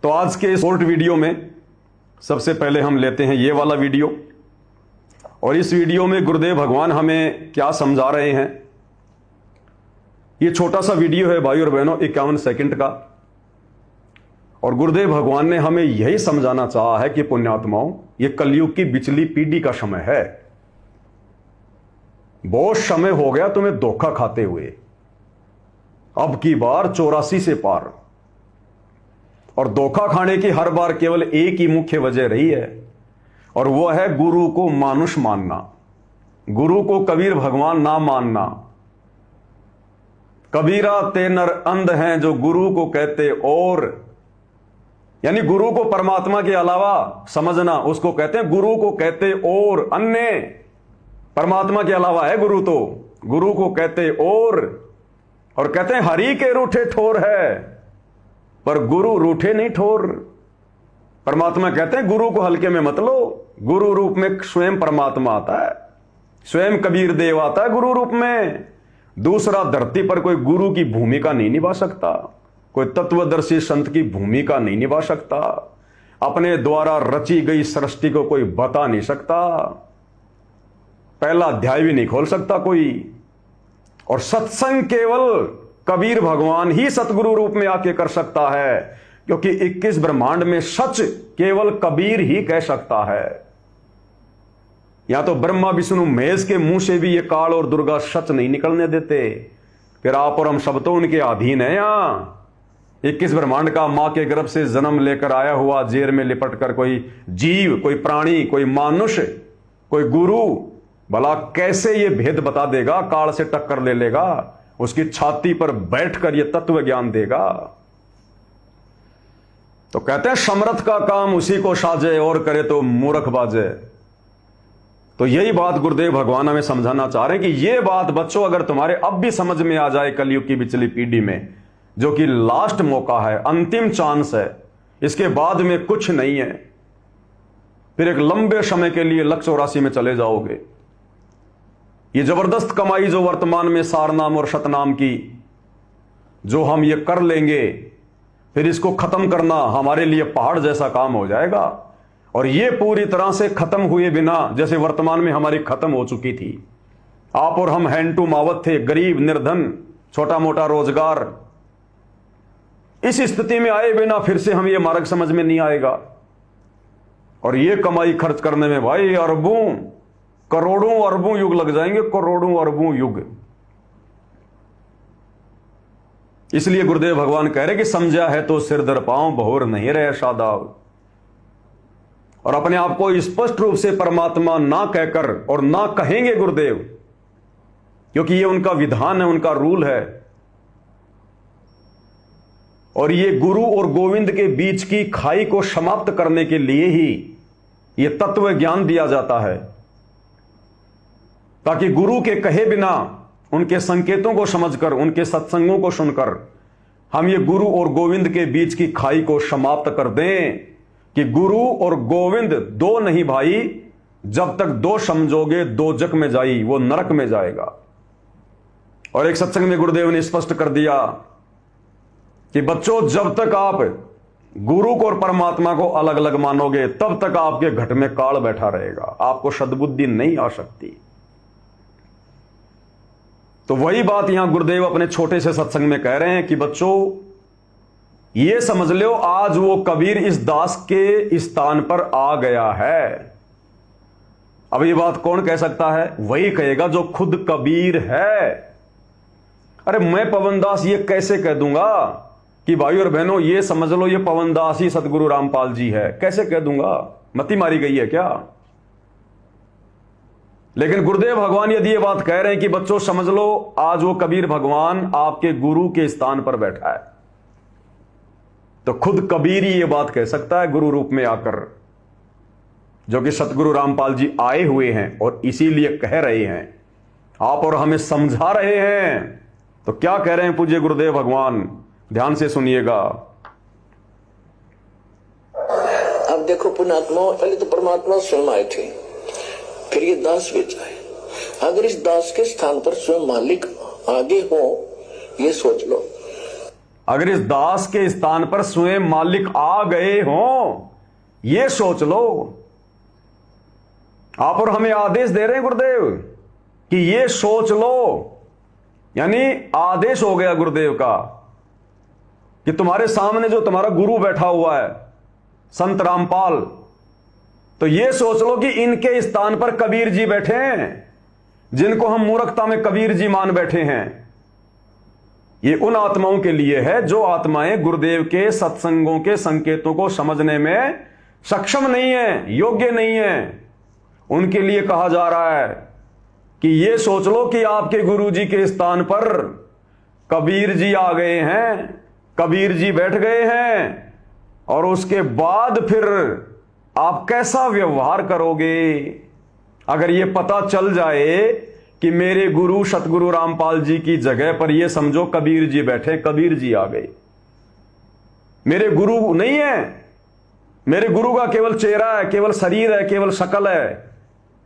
तो आज के शॉर्ट वीडियो में सबसे पहले हम लेते हैं ये वाला वीडियो, और इस वीडियो में गुरुदेव भगवान हमें क्या समझा रहे हैं। ये छोटा सा वीडियो है भाई और बहनों, 51 सेकंड का, और गुरुदेव भगवान ने हमें यही समझाना चाहा है कि पुण्यात्माओं, ये कलयुग की बिचली पीढ़ी का समय है। बहुत समय हो गया तुम्हें धोखा खाते हुए, अब की बार 84 से पार। और धोखा खाने की हर बार केवल एक ही मुख्य वजह रही है, और वह है गुरु को मानुष मानना, गुरु को कबीर भगवान ना मानना। कबीरा ते नर अंध हैं जो गुरु को कहते, और यानी गुरु को परमात्मा के अलावा समझना, उसको कहते हैं गुरु को कहते और अन्य। परमात्मा के अलावा है गुरु, तो गुरु को कहते और कहते हैं हरि के रूठे ठोर है, पर गुरु रूठे नहीं ठोर। परमात्मा कहते हैं गुरु को हल्के में मत लो, गुरु रूप में स्वयं परमात्मा आता है, स्वयं कबीर देव आता है गुरु रूप में। दूसरा धरती पर कोई गुरु की भूमिका नहीं निभा सकता, कोई तत्वदर्शी संत की भूमिका नहीं निभा सकता, अपने द्वारा रची गई सृष्टि को कोई बता नहीं सकता, पहला अध्याय भी नहीं खोल सकता कोई। और सत्संग केवल कबीर भगवान ही सतगुरु रूप में आके कर सकता है, क्योंकि 21 ब्रह्मांड में सच केवल कबीर ही कह सकता है। या तो ब्रह्मा विष्णु महेश के मुंह से भी ये काल और दुर्गा सच नहीं निकलने देते, फिर आप और हम सब तो उनके अधीन है। यहां 21 ब्रह्मांड का मां के गर्भ से जन्म लेकर आया हुआ, जेर में लिपट कर कोई जीव, कोई प्राणी, कोई मानुष, कोई गुरु, भला कैसे ये भेद बता देगा, काल से टक्कर ले लेगा, उसकी छाती पर बैठकर ये तत्व ज्ञान देगा। तो कहते हैं समर्थ का काम उसी को साजे, और करे तो मूर्ख बाजे। तो यही बात गुरुदेव भगवान हमें समझाना चाह रहे हैं कि ये बात बच्चों अगर तुम्हारे अब भी समझ में आ जाए, कलयुग की बिचली पीढ़ी में, जो कि लास्ट मौका है, अंतिम चांस है, इसके बाद में कुछ नहीं है, फिर एक लंबे समय के लिए लक्ष्य 84 में चले जाओगे। ये जबरदस्त कमाई जो वर्तमान में सारनाम और शतनाम की जो हम ये कर लेंगे, फिर इसको खत्म करना हमारे लिए पहाड़ जैसा काम हो जाएगा। और ये पूरी तरह से खत्म हुए बिना, जैसे वर्तमान में हमारी खत्म हो चुकी थी। आप और हम हैंड टू मावत थे, गरीब, निर्धन, छोटा मोटा रोजगार। इस स्थिति में आए बिना फिर से हम ये मार्ग समझ में नहीं आएगा। और ये कमाई खर्च करने में भाई अरबों, करोड़ों अरबों युग लग जाएंगे, करोड़ों अरबों युग। इसलिए गुरुदेव भगवान कह रहे कि समझा है तो सिर दर पांव, बहुर नहीं रहे शादाब। और अपने आप को स्पष्ट रूप से परमात्मा ना कहकर और ना कहेंगे गुरुदेव, क्योंकि ये उनका विधान है, उनका रूल है। और ये गुरु और गोविंद के बीच की खाई को समाप्त करने के लिए ही ये तत्व ज्ञान दिया जाता है, ताकि गुरु के कहे बिना, उनके संकेतों को समझकर, उनके सत्संगों को सुनकर हम ये गुरु और गोविंद के बीच की खाई को समाप्त कर दें कि गुरु और गोविंद दो नहीं भाई, जब तक दो समझोगे दो जग में जाई, वो नरक में जाएगा। और एक सत्संग में गुरुदेव ने स्पष्ट कर दिया कि बच्चों, जब तक आप गुरु को और परमात्मा को अलग अलग मानोगे, तब तक आपके घट में काल बैठा रहेगा, आपको सद्बुद्धि नहीं आ सकती। तो वही बात यहां गुरुदेव अपने छोटे से सत्संग में कह रहे हैं कि बच्चों, ये समझ लो आज वो कबीर इस दास के स्थान पर आ गया है। अब ये बात कौन कह सकता है? वही कहेगा जो खुद कबीर है। अरे मैं पवन दास ये कैसे कह दूंगा कि भाई और बहनों ये समझ लो ये पवन दास ही सतगुरु रामपाल जी है? कैसे कह दूंगा? मती मारी गई है क्या? लेकिन गुरुदेव भगवान यदि ये बात कह रहे हैं कि बच्चों समझ लो आज वो कबीर भगवान आपके गुरु के स्थान पर बैठा है, तो खुद कबीर ही ये बात कह सकता है गुरु रूप में आकर, जो कि सतगुरु रामपाल जी आए हुए हैं और इसीलिए कह रहे हैं, आप और हमें समझा रहे हैं। तो क्या कह रहे हैं पूज्य गुरुदेव भगवान? ध्यान से सुनिएगा। अब देखो पुण्यात्मा, पहले तो परमात्मा स्वयं आए थे, फिर ये दास बेचा है। अगर इस दास के स्थान पर स्वयं मालिक आगे हो, ये सोच लो। अगर इस दास के स्थान पर स्वयं मालिक आ गए हों, ये सोच लो। आप और हमें आदेश दे रहे हैं गुरुदेव कि ये सोच लो, यानी आदेश हो गया गुरुदेव का कि तुम्हारे सामने जो तुम्हारा गुरु बैठा हुआ है संत रामपाल, तो ये सोच लो कि इनके स्थान पर कबीर जी बैठे हैं, जिनको हम मूर्खता में कबीर जी मान बैठे हैं। ये उन आत्माओं के लिए है जो आत्माएं गुरुदेव के सत्संगों के संकेतों को समझने में सक्षम नहीं है, योग्य नहीं है। उनके लिए कहा जा रहा है कि ये सोच लो कि आपके गुरु जी के स्थान पर कबीर जी आ गए हैं, कबीर जी बैठ गए हैं, और उसके बाद फिर आप कैसा व्यवहार करोगे। अगर ये पता चल जाए कि मेरे गुरु सतगुरु रामपाल जी की जगह पर ये समझो कबीर जी बैठे, कबीर जी आ गए, मेरे गुरु नहीं है, मेरे गुरु का केवल चेहरा है, केवल शरीर है, केवल शक्ल है,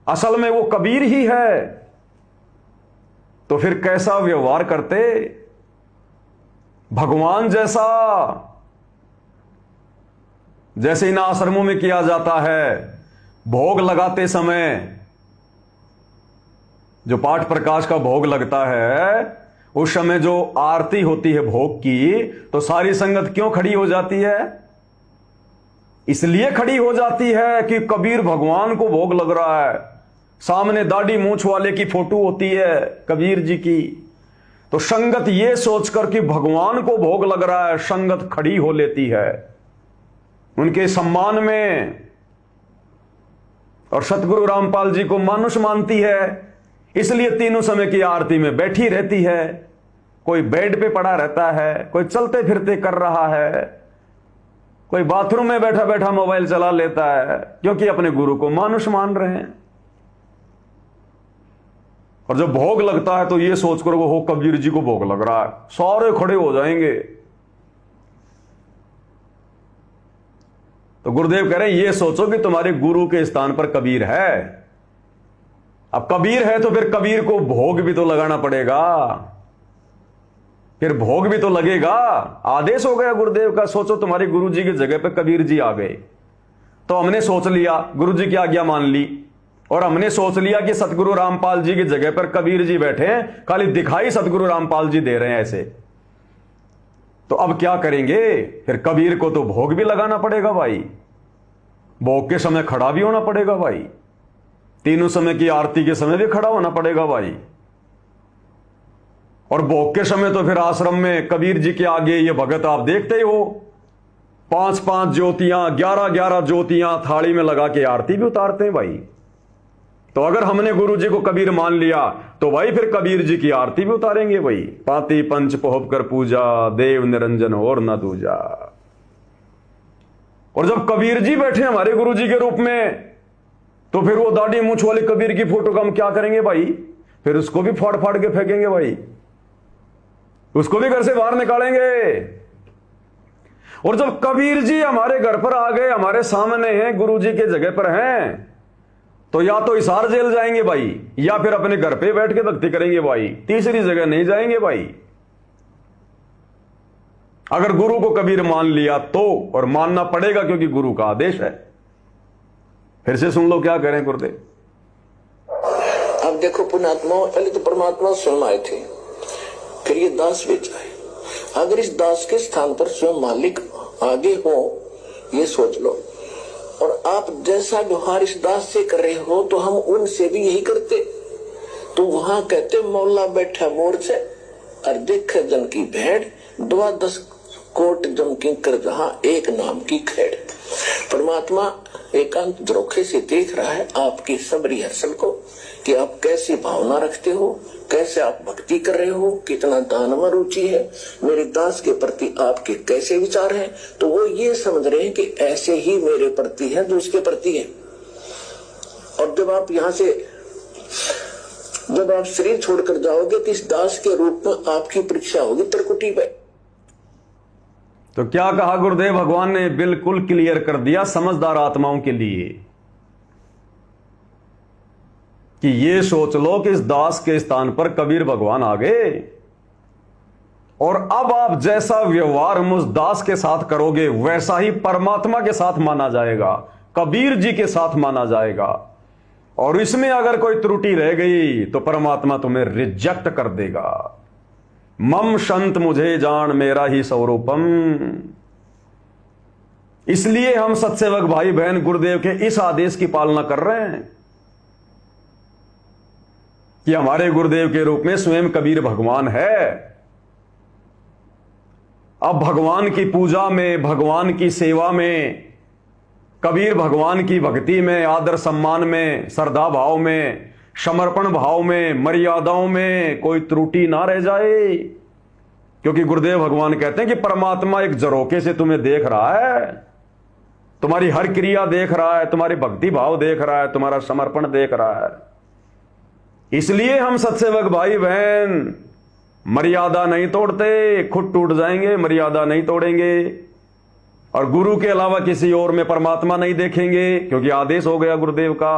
असल में वो कबीर ही है, तो फिर कैसा व्यवहार करते भगवान जैसा। जैसे इन आश्रमों में किया जाता है, भोग लगाते समय जो पाठ प्रकाश का भोग लगता है, उस समय जो आरती होती है भोग की, तो सारी संगत क्यों खड़ी हो जाती है? इसलिए खड़ी हो जाती है कि कबीर भगवान को भोग लग रहा है, सामने दाढ़ी मूंछ वाले की फोटो होती है कबीर जी की, तो संगत ये सोचकर कि भगवान को भोग लग रहा है, संगत खड़ी हो लेती है उनके सम्मान में, और सतगुरु रामपाल जी को मानुष मानती है, इसलिए तीनों समय की आरती में बैठी रहती है। कोई बेड पे पड़ा रहता है, कोई चलते फिरते कर रहा है, कोई बाथरूम में बैठा बैठा मोबाइल चला लेता है, क्योंकि अपने गुरु को मानुष मान रहे हैं। और जब भोग लगता है तो ये सोचकर वो हो कबीर जी को भोग लग रहा है, सारे खड़े हो जाएंगे। तो गुरुदेव कह रहे हैं ये सोचो कि तुम्हारे गुरु के स्थान पर कबीर है। अब कबीर है तो फिर कबीर को भोग भी तो लगाना पड़ेगा, फिर भोग भी तो लगेगा। आदेश हो गया गुरुदेव का, सोचो तुम्हारे गुरु जी की जगह पर कबीर जी आ गए, तो हमने सोच लिया, गुरु जी की आज्ञा मान ली, और हमने सोच लिया कि सतगुरु रामपाल जी की जगह पर कबीर जी बैठे हैं, खाली दिखाई सतगुरु रामपाल जी दे रहे हैं ऐसे। तो अब क्या करेंगे? फिर कबीर को तो भोग भी लगाना पड़ेगा भाई, भोग के समय खड़ा भी होना पड़ेगा भाई, तीनों समय की आरती के समय भी खड़ा होना पड़ेगा भाई, और भोग के समय तो फिर आश्रम में कबीर जी के आगे ये भगत आप देखते ही हो, 5-5 ज्योतियां, 11-11 ज्योतियां थाली में लगा के आरती भी उतारते हैं भाई। तो अगर हमने गुरु जी को कबीर मान लिया तो भाई फिर कबीर जी की आरती भी उतारेंगे भाई। पाती पंच पोहब कर पूजा, देव निरंजन और न दूजा। और जब कबीर जी बैठे हमारे गुरु जी के रूप में, तो फिर वो दाढ़ी मूंछ वाले कबीर की फोटो का हम क्या करेंगे भाई? फिर उसको भी फाड़ फाड़ के फेंकेंगे भाई, उसको भी घर से बाहर निकालेंगे। और जब कबीर जी हमारे घर पर आ गए, हमारे सामने हैं, गुरु जी के जगह पर हैं, तो या तो हिसार जेल जाएंगे भाई, या फिर अपने घर पे बैठ के भक्ति करेंगे भाई, तीसरी जगह नहीं जाएंगे भाई। अगर गुरु को कबीर मान लिया तो, और मानना पड़ेगा क्योंकि गुरु का आदेश है। फिर से सुन लो क्या कह रहे हैं गुरुदेव। अब देखो पुण्यात्मा, पहले तो परमात्मा स्वयं आए थे, फिर ये दास बेच आए। अगर इस दास के स्थान पर स्वयं मालिक आगे हो, ये सोच लो, और आप जैसा व्यवहार इस दास से कर रहे हो तो हम उनसे भी यही करते। तो वहां कहते मौला बैठा मोर से, और देख जन की भेड़, 10 कोट जम की कर जहां एक नाम की खेड़। परमात्मा एकांत द्रोखे से देख रहा है आपकी सब रिहर्सल को, कि आप कैसी भावना रखते हो, कैसे आप भक्ति कर रहे हो, कितना दान में रुचि है, मेरे दास के प्रति आपके कैसे विचार हैं। तो वो ये समझ रहे हैं कि ऐसे ही मेरे प्रति है जो उसके प्रति है। और जब आप यहाँ से, जब आप शरीर छोड़कर जाओगे तो इस दास के रूप में आपकी परीक्षा होगी त्रिकुटी पे। तो क्या कहा गुरुदेव भगवान ने? बिल्कुल क्लियर कर दिया समझदार आत्माओं के लिए कि ये सोच लो कि इस दास के स्थान पर कबीर भगवान आ गए, और अब आप जैसा व्यवहार मुझ दास के साथ करोगे वैसा ही परमात्मा के साथ माना जाएगा, कबीर जी के साथ माना जाएगा। और इसमें अगर कोई त्रुटि रह गई तो परमात्मा तुम्हें रिजेक्ट कर देगा। मम संत मुझे जान मेरा ही स्वरूपम। इसलिए हम सत्सेवक भाई बहन गुरुदेव के इस आदेश की पालना कर रहे हैं कि हमारे गुरुदेव के रूप में स्वयं कबीर भगवान है। अब भगवान की पूजा में, भगवान की सेवा में, कबीर भगवान की भक्ति में, आदर सम्मान में, श्रद्धा भाव में, समर्पण भाव में, मर्यादाओं में कोई त्रुटि ना रह जाए। क्योंकि गुरुदेव भगवान कहते हैं कि परमात्मा एक झरोके से तुम्हें देख रहा है, तुम्हारी हर क्रिया देख रहा है, तुम्हारी भक्ति भाव देख रहा है, तुम्हारा समर्पण देख रहा है। इसलिए हम सत्सेवक भाई बहन मर्यादा नहीं तोड़ते, खुद टूट जाएंगे, मर्यादा नहीं तोड़ेंगे और गुरु के अलावा किसी और में परमात्मा नहीं देखेंगे, क्योंकि आदेश हो गया गुरुदेव का।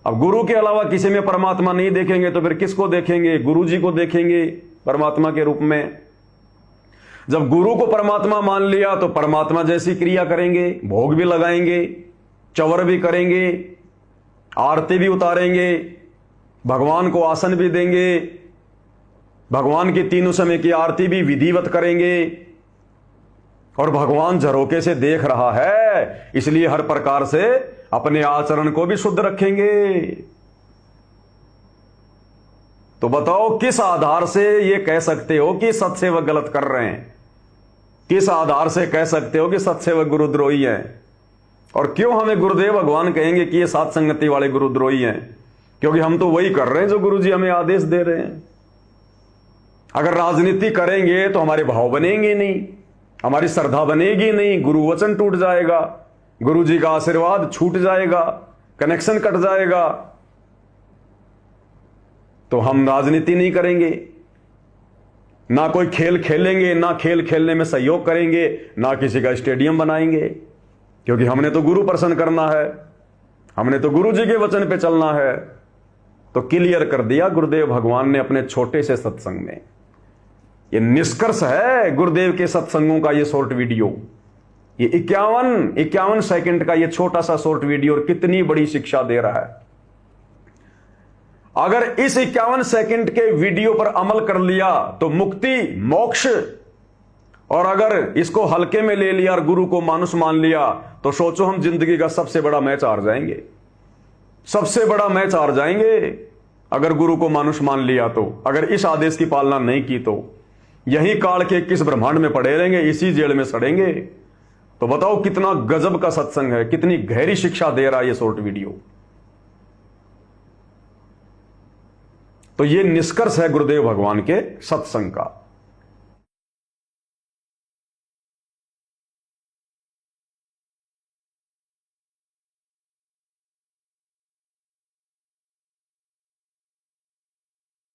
अब गुरु के अलावा किसी में परमात्मा नहीं देखेंगे तो फिर किसको देखेंगे? गुरु जी को देखेंगे परमात्मा के रूप में। जब गुरु को परमात्मा मान लिया तो परमात्मा जैसी क्रिया करेंगे, भोग भी लगाएंगे, चवर भी करेंगे, आरती भी उतारेंगे, भगवान को आसन भी देंगे, भगवान की तीनों समय की आरती भी विधिवत करेंगे। और भगवान झरोके से देख रहा है, इसलिए हर प्रकार से अपने आचरण को भी शुद्ध रखेंगे। तो बताओ किस आधार से ये कह सकते हो कि सत्सेवक गलत कर रहे हैं? किस आधार से कह सकते हो कि सत्सेवक गुरुद्रोही हैं? और क्यों हमें गुरुदेव भगवान कहेंगे कि ये सात संगति वाले गुरुद्रोही हैं? क्योंकि हम तो वही कर रहे हैं जो गुरुजी हमें आदेश दे रहे हैं। अगर राजनीति करेंगे तो हमारे भाव बनेंगे नहीं, हमारी श्रद्धा बनेगी नहीं, गुरु वचन टूट जाएगा, गुरु जी का आशीर्वाद छूट जाएगा, कनेक्शन कट जाएगा। तो हम राजनीति नहीं करेंगे, ना कोई खेल खेलेंगे, ना खेल खेलने में सहयोग करेंगे, ना किसी का स्टेडियम बनाएंगे, क्योंकि हमने तो गुरु प्रसन्न करना है, हमने तो गुरु जी के वचन पे चलना है। तो क्लियर कर दिया गुरुदेव भगवान ने अपने छोटे से सत्संग में। ये निष्कर्ष है गुरुदेव के सत्संगों का ये शॉर्ट वीडियो। ये 51 सेकंड का ये छोटा सा शॉर्ट वीडियो और कितनी बड़ी शिक्षा दे रहा है। अगर इस 51 सेकंड के वीडियो पर अमल कर लिया तो मुक्ति, मोक्ष। और अगर इसको हल्के में ले लिया और गुरु को मानुष मान लिया तो सोचो हम जिंदगी का सबसे बड़ा मैच हार जाएंगे, सबसे बड़ा मैच हार जाएंगे। अगर गुरु को मानुष मान लिया तो, अगर इस आदेश की पालना नहीं की तो यही काल के किस ब्रह्मांड में पड़े रहेंगे, इसी जेल में सड़ेंगे। तो बताओ कितना गजब का सत्संग है, कितनी गहरी शिक्षा दे रहा है ये शॉर्ट वीडियो। तो ये निष्कर्ष है गुरुदेव भगवान के सत्संग का।